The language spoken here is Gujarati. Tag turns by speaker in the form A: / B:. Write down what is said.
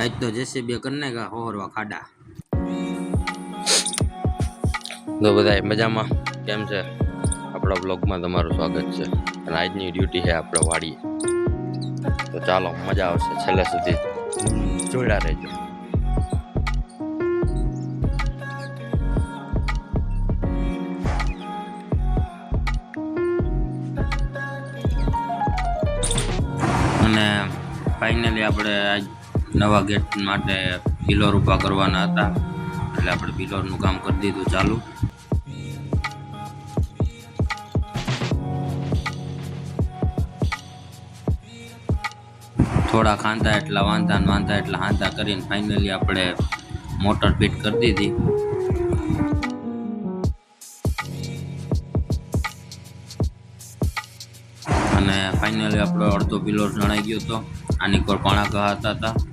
A: આજ તો જેસીબી કરને કા હોરવા ખાડા તો બધા મજામાં કેમ છે આપણા બ્લોગમાં તમારું સ્વાગત છે અને આજની ડ્યુટી છે આપણે વાડીએ તો ચાલો મજા આવશે છેલ્લે સુધી જોડ્યા રહેજો અને ફાઇનલી આપણે આજ નવા ગેટ માટે પિલર ઊભા કરવાના હતા એટલે આપણે પિલરનું કામ કરી દીધું ચાલુ થોડા ખાંતા એટલા વાંધા એટલા હાંતા કરીને ફાઇનલી આપણે મોટર ફિટ કરી દીધી અને ફાઇનલી આપણો અડધો પિલર જણાઈ ગયો હતો આની પર પાણા કહાતા હતા